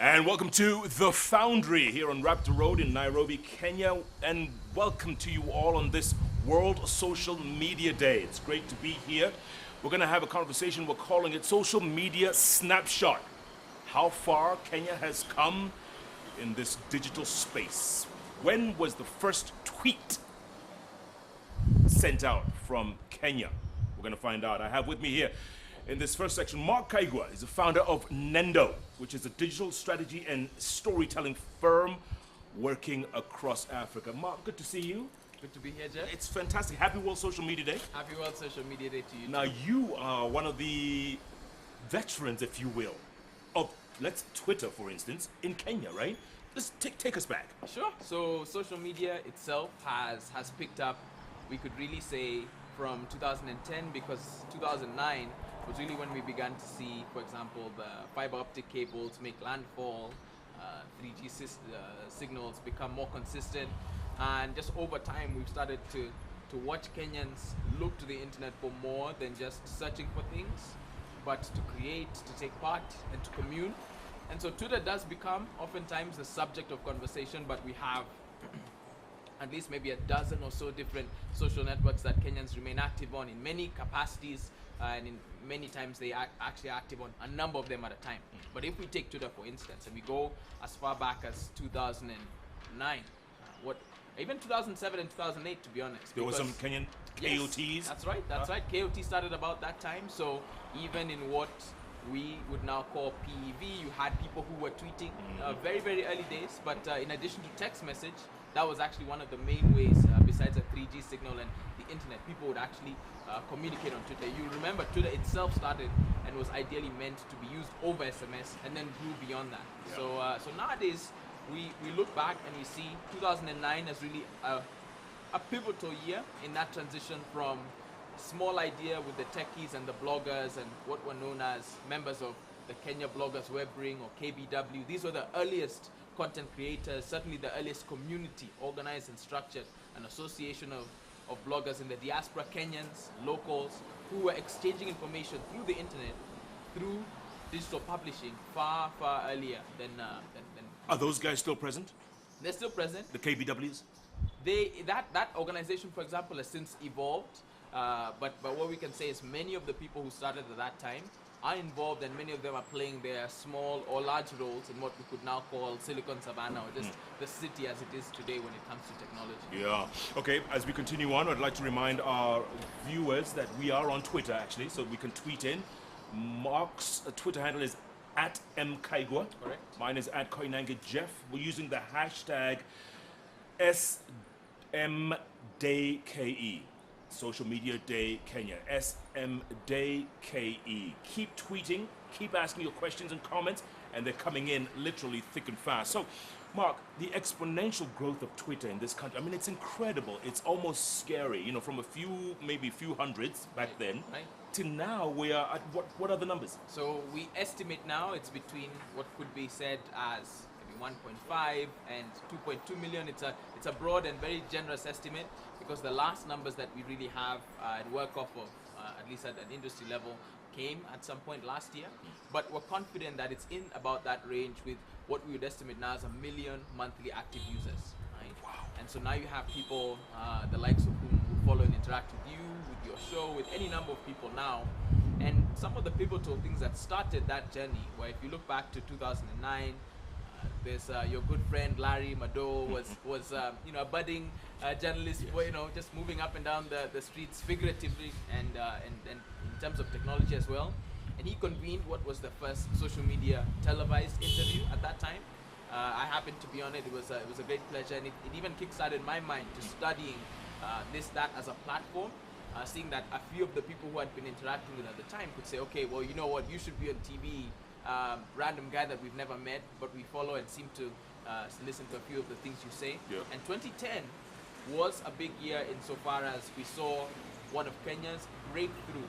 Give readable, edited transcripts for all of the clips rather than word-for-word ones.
And welcome to The Foundry here on Raptor Road in Nairobi, Kenya. And welcome to you all on this World Social Media Day. It's great to be here. We're going to have a conversation. We're calling it Social Media Snapshot. How far Kenya has come in this digital space. When was the first tweet sent out from Kenya? We're going to find out. I have with me here in this first section, Mark Kaigwa is the founder of Nendo, which is a digital strategy and storytelling firm working across Africa. Mark, good to see you. Good to be here, Jeff. It's fantastic. Happy World Social Media Day. Happy World Social Media Day to you. Now, you are one of the veterans, if you will, of, Twitter, for instance, in Kenya, right? Let's take us back. Sure. So social media itself has picked up, we could really say, from 2010, because 2009 was really when we began to see, for example, the fiber optic cables make landfall, 3G signals become more consistent, and just over time we've started to watch Kenyans look to the internet for more than just searching for things, but to create, to take part, and to commune. And so Twitter does become oftentimes the subject of conversation, but we have at least maybe a dozen or so different social networks that Kenyans remain active on in many capacities, and in many times they are actually active on a number of them at a time. But if we take Twitter, for instance, and we go as far back as 2009, even 2007 and 2008, to be honest. There was some Kenyan KOTs. Yes, that's right. KOT started about that time. So even in what we would now call PEV, you had people who were tweeting very, very early days. But in addition to text message, that was actually one of the main ways, besides a 3G signal and the internet, people would actually communicate on Twitter. You remember Twitter itself started and was ideally meant to be used over SMS and then grew beyond that. Yeah. So nowadays, we look back and we see 2009 as really a pivotal year in that transition from small idea with the techies and the bloggers and what were known as members of the Kenya Bloggers Web Ring or KBW. These were the earliest content creators, certainly the earliest community organized and structured, an association of bloggers in the diaspora, Kenyans, locals, who were exchanging information through the internet, through digital publishing, far, far earlier than Are those guys still present? They're still present. The KBWs? That organization, for example, has since evolved. But what we can say is many of the people who started at that time are involved, and many of them are playing their small or large roles in what we could now call Silicon Savannah, or just the city as it is today when it comes to technology. Yeah. Okay, as we continue on, I'd like to remind our viewers that we are on Twitter, actually, so we can tweet in. Mark's Twitter handle is @mkaigwa. Correct. Mine is @Koinange Jeff. We're using the hashtag SMDayKE. Social Media Day Kenya, SMDayKE. Keep tweeting, keep asking your questions and comments, and they're coming in literally thick and fast. So, Mark, the exponential growth of Twitter in this country, I mean, it's incredible. It's almost scary, you know, from maybe a few hundreds back then, right, to now we are at, what are the numbers? So we estimate now it's between what could be said as 1.5 and 2.2 million. It's a broad and very generous estimate, because the last numbers that we really have and work off of, at least at an industry level, came at some point last year. But we're confident that it's in about that range, with what we would estimate now as 1 million monthly active users. Right? Wow. And so now you have people, the likes of whom who follow and interact with you, with your show, with any number of people now. And some of the pivotal things that started that journey, where if you look back to 2009, there's your good friend Larry Mado was a budding journalist, yes, just moving up and down the streets figuratively and in terms of technology as well. And he convened what was the first social media televised interview at that time. I happened to be on it. It was a great pleasure, and it even kickstarted my mind to studying that as a platform. Seeing that a few of the people who had been interacting with at the time could say, okay, well, you know what, you should be on TV. Random guy that we've never met, but we follow and seem to listen to a few of the things you say. Yeah. And 2010 was a big year insofar as we saw one of Kenya's breakthrough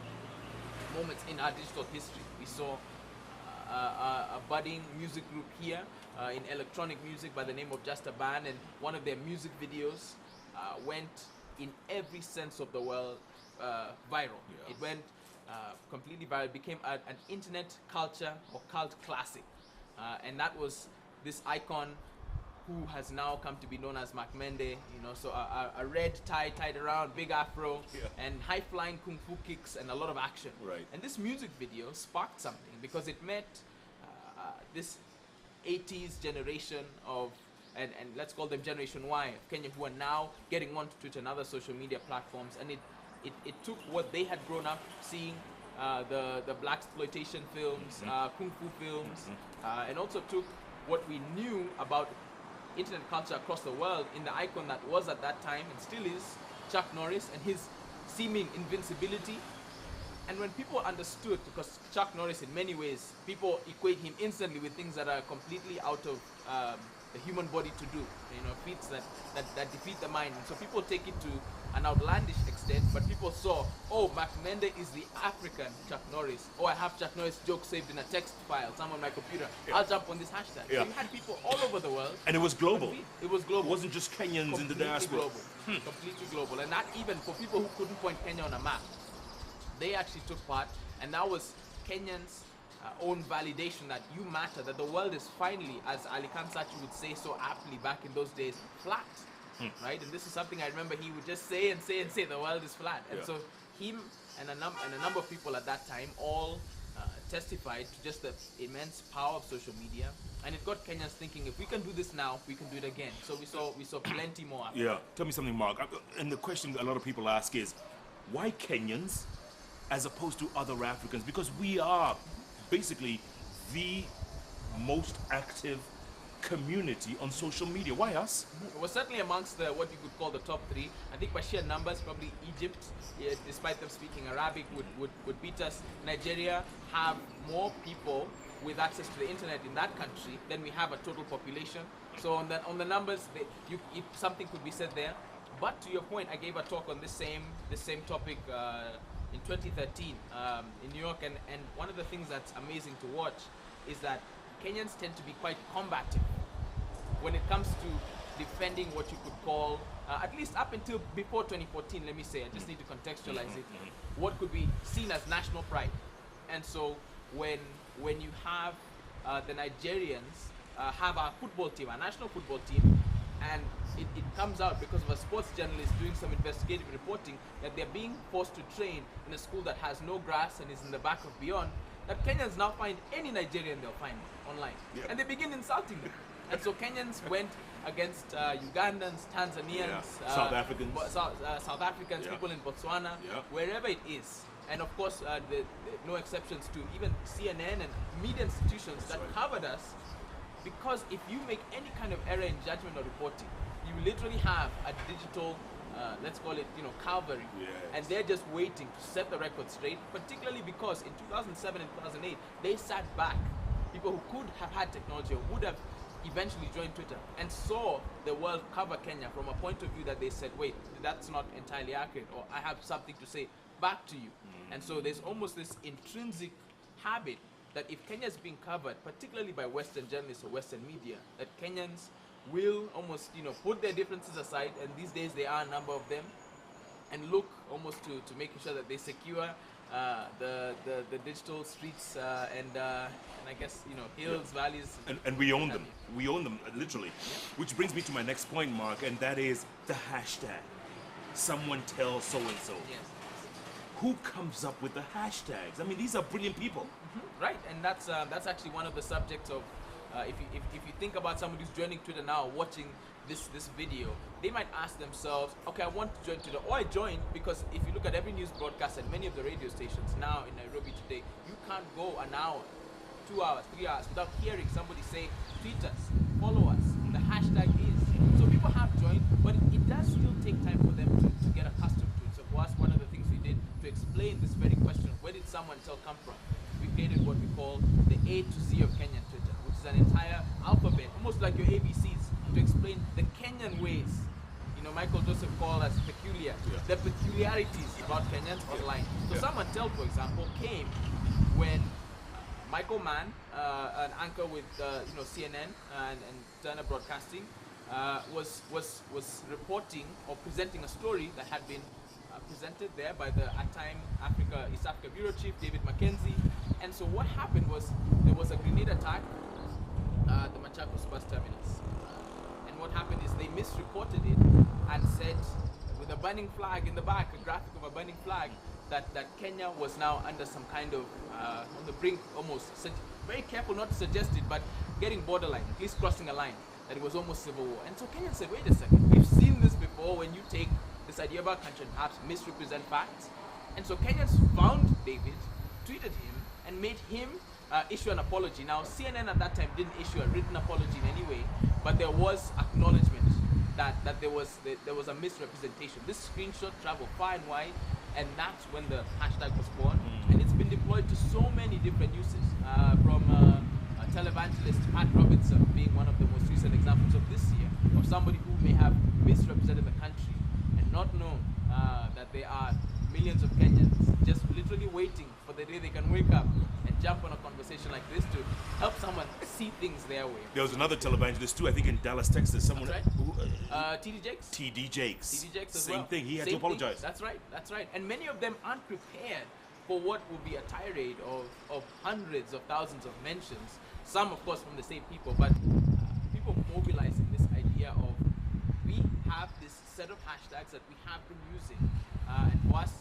moments in our digital history. We saw a budding music group here in electronic music by the name of Just a Band, and one of their music videos went in every sense of the word viral. Yeah. It went completely viral. It became an internet culture or cult classic. and that was this icon who has now come to be known as Mende. You know, so a red tie tied around, big afro, and high-flying kung fu kicks and a lot of action. Right. And this music video sparked something because it met this 80s generation of, and let's call them Generation Y of Kenya, who are now getting onto Twitter and other social media platforms, and it took what they had grown up seeing, the black exploitation films, kung fu films, and also took what we knew about internet culture across the world in the icon that was at that time and still is Chuck Norris and his seeming invincibility. And when people understood, because Chuck Norris in many ways, people equate him instantly with things that are completely out of the human body to do, you know, feats that defeat the mind. And so people take it to an outlandish extent, but people saw, oh, Mende is the African Chuck Norris. Oh, I have Chuck Norris jokes saved in a text file somewhere on my computer. I'll jump on this hashtag. So you had people all over the world. And it was global. It was global. It wasn't just Kenyans in the diaspora. Global. Completely global. And not even for people who couldn't point Kenya on a map. They actually took part, and that was Kenyans' own validation that you matter, that the world is finally, as Ali Khan Sachi would say so aptly back in those days, flat, right? And this is something I remember he would just say and say and say, the world is flat. And so him and a number of people at that time all testified to just the immense power of social media, and it got Kenyans thinking, if we can do this now, we can do it again. So we saw plenty more. Yeah, tell me something, Mark. And the question a lot of people ask is, why Kenyans as opposed to other Africans? Because we are basically the most active community on social media. Why us? We're certainly amongst the what you could call the top three. I think by sheer numbers, probably Egypt, despite them speaking Arabic, would beat us. Nigeria have more people with access to the internet in that country than we have a total population. So on the numbers, something could be said there. But to your point, I gave a talk on this same topic in 2013 in New York, and one of the things that's amazing to watch is that Kenyans tend to be quite combative when it comes to defending what you could call, at least up until before 2014, let me say, I just need to contextualize it, what could be seen as national pride. And so when you have the Nigerians have our football team, our national football team, and it comes out because of a sports journalist doing some investigative reporting that they're being forced to train in a school that has no grass and is in the back of beyond, that Kenyans now find any Nigerian they'll find online. And they begin insulting them. And so Kenyans went against Ugandans, Tanzanians, South Africans, South Africans, people in Botswana, wherever it is. And of course, no exceptions to even CNN and media institutions that covered us. Because if you make any kind of error in judgment or reporting, you literally have a digital, let's call it, Calvary. And they're just waiting to set the record straight, particularly because in 2007 and 2008, they sat back, people who could have had technology or would have eventually joined Twitter, and saw the world cover Kenya from a point of view that they said, wait, that's not entirely accurate, or I have something to say back to you. And so there's almost this intrinsic habit that if Kenya is being covered, particularly by Western journalists or Western media, that Kenyans will almost, put their differences aside, and these days there are a number of them, and look almost to making sure that they secure the digital streets and I guess, hills, valleys. And we own them. We own them, literally. Which brings me to my next point, Mark, and that is the hashtag. Someone tell so-and-so. Yes. Who comes up with the hashtags? I mean, these are brilliant people. Right, and that's actually one of the subjects of, if you think about somebody who's joining Twitter now, watching this video, they might ask themselves, okay, I want to join Twitter, or I joined because if you look at every news broadcast and many of the radio stations now in Nairobi today, you can't go an hour, 2 hours, 3 hours without hearing somebody say, tweet us, follow us, the hashtag is. So people have joined, but it does still take time for them to get accustomed to it. So for us, one of the things we did to explain this very question, where did someone tell come from? We created what we call the A to Z of Kenyan Twitter, which is an entire alphabet, almost like your ABCs, to explain the Kenyan ways. Michael Joseph called us peculiar, the peculiarities about Kenyans online. So Someone Tell, for example, came when Michael Mann, an anchor with CNN and Turner Broadcasting, was reporting or presenting a story that had been presented there by the at time East Africa Bureau Chief David Mackenzie. And so what happened was there was a grenade attack the Machakos bus terminus. And what happened is they misreported it and said, with a burning flag in the back, a graphic of a burning flag, that Kenya was now under some kind of, on the brink almost, very careful not to suggest it, but getting borderline, at least crossing a line, that it was almost civil war. And so Kenyans said, wait a second, we've seen this before when you take this idea about country and perhaps misrepresent facts. And so Kenyans found David, tweeted him, and made him issue an apology. Now, CNN at that time didn't issue a written apology in any way, but there was acknowledgement that there was a misrepresentation. This screenshot traveled far and wide, and that's when the hashtag was born. And it's been deployed to so many different uses, from a televangelist, Pat Robinson, being one of the most recent examples of this year, of somebody who may have misrepresented the country and not known that there are millions of Kenyans just literally waiting for the day they can wake up and jump on a conversation like this to help someone see things their way. There was another televangelist too, I think in Dallas, Texas. Someone That's right. TD Jakes. TD Jakes. TD Jakes as Same well. thing. He had to Same apologize. thing. That's right. That's right. And many of them aren't prepared for what will be a tirade of hundreds of thousands of mentions. Some, of course, from the same people, but people mobilizing this idea of we have this set of hashtags that we have been using, and for us,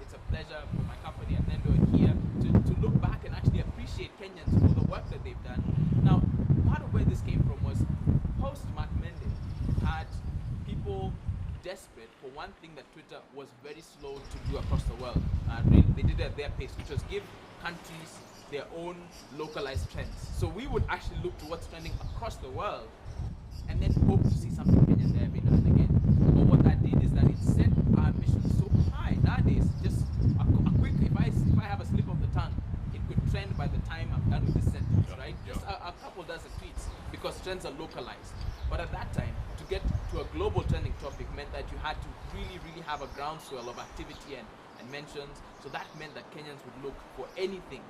it's a pleasure for my company at Nendo here to look back and actually appreciate Kenyans for the work that they've done. Now, part of where this came from was post Mark Mende had people desperate for one thing that Twitter was very slow to do across the world. Really, they did it at their pace, which was give countries their own localized trends. So we would actually look to what's trending across the world and then hope to see something Kenyan there every now and again. But what that did is that it set our mission so high. Nowadays, just a quick, if I have a slip of the tongue, it could trend by the time I'm done with this sentence, right? Just a couple dozen tweets, because trends are localized. But at that time, to get to a global trending topic meant that you had to really, really have a groundswell of activity and mentions. So that meant that Kenyans would look for anything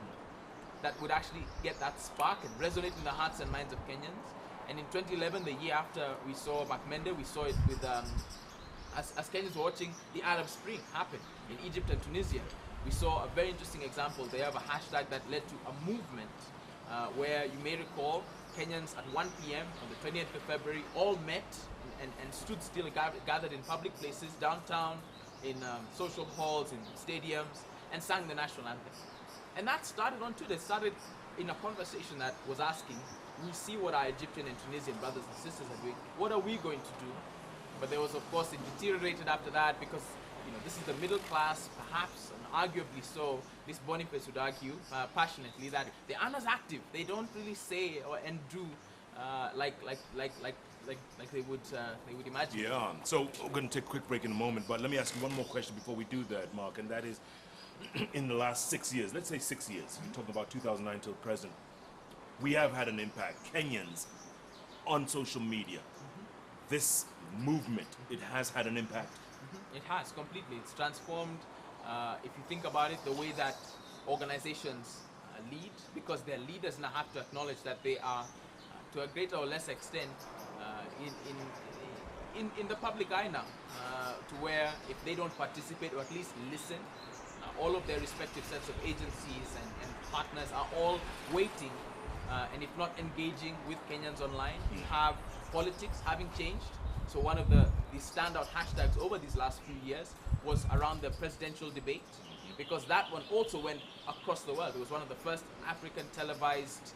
that would actually get that spark and resonate in the hearts and minds of Kenyans. And in 2011, the year after we saw Bakmende, we saw it with, as Kenyans were watching the Arab Spring happen in Egypt and Tunisia. We saw a very interesting example. They have a hashtag that led to a movement where you may recall Kenyans at 1 p.m. on the 20th of February all met and stood still, gathered in public places, downtown, in social halls, in stadiums, and sang the national anthem. And that started on Twitter. It started in a conversation that was asking, we see what our Egyptian and Tunisian brothers and sisters are doing. What are we going to do? But there was, of course, it deteriorated after that because, this is the middle class, perhaps, and arguably so. This Boniface would argue passionately that they aren't as active. They don't really say and do like they would imagine. Yeah. So we're going to take a quick break in a moment, but let me ask you one more question before we do that, Mark, and that is, in the last 6 years, let's say 6 years, you're talking about 2009 till present, we have had an impact, Kenyans, on social media. This movement, it has had an impact. It has, completely. It's transformed, if you think about it, the way that organizations lead, because their leaders now have to acknowledge that they are, to a greater or less extent, in the public eye now, to where if they don't participate or at least listen, all of their respective sets of agencies and partners are all waiting, and if not engaging with Kenyans online. You have politics having changed. So one of the standout hashtags over these last few years was around the presidential debate, because that one also went across the world. It was one of the first African televised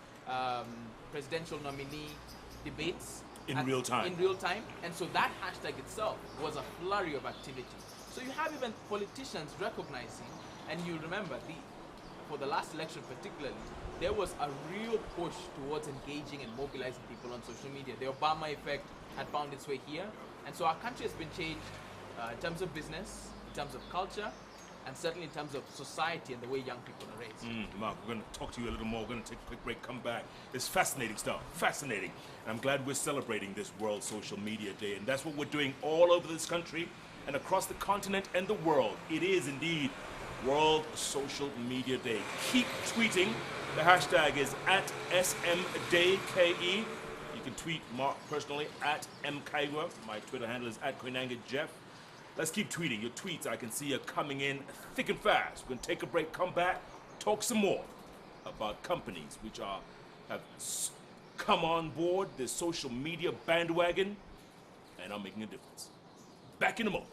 presidential nominee debates. In real time. In real time. And so that hashtag itself was a flurry of activity. So you have even politicians recognizing, and you remember, for the last election particularly, there was a real push towards engaging and mobilizing people on social media. The Obama effect had found its way here. And so our country has been changed in terms of business, in terms of culture, and certainly in terms of society and the way young people are raised. Mark, we're going to talk to you a little more. We're going to take a quick break, come back. It's fascinating stuff, fascinating. And I'm glad we're celebrating this World Social Media Day. And that's what we're doing all over this country and across the continent and the world. It is indeed World Social Media Day. Keep tweeting. The hashtag is @SMDayKE. You can tweet Mark personally @MKaiwa. My Twitter handle is @Koinange Jeff. Let's keep tweeting. Your tweets I can see are coming in thick and fast. We're going to take a break, come back, talk some more about companies which have come on board the social media bandwagon and are making a difference. Back in a moment.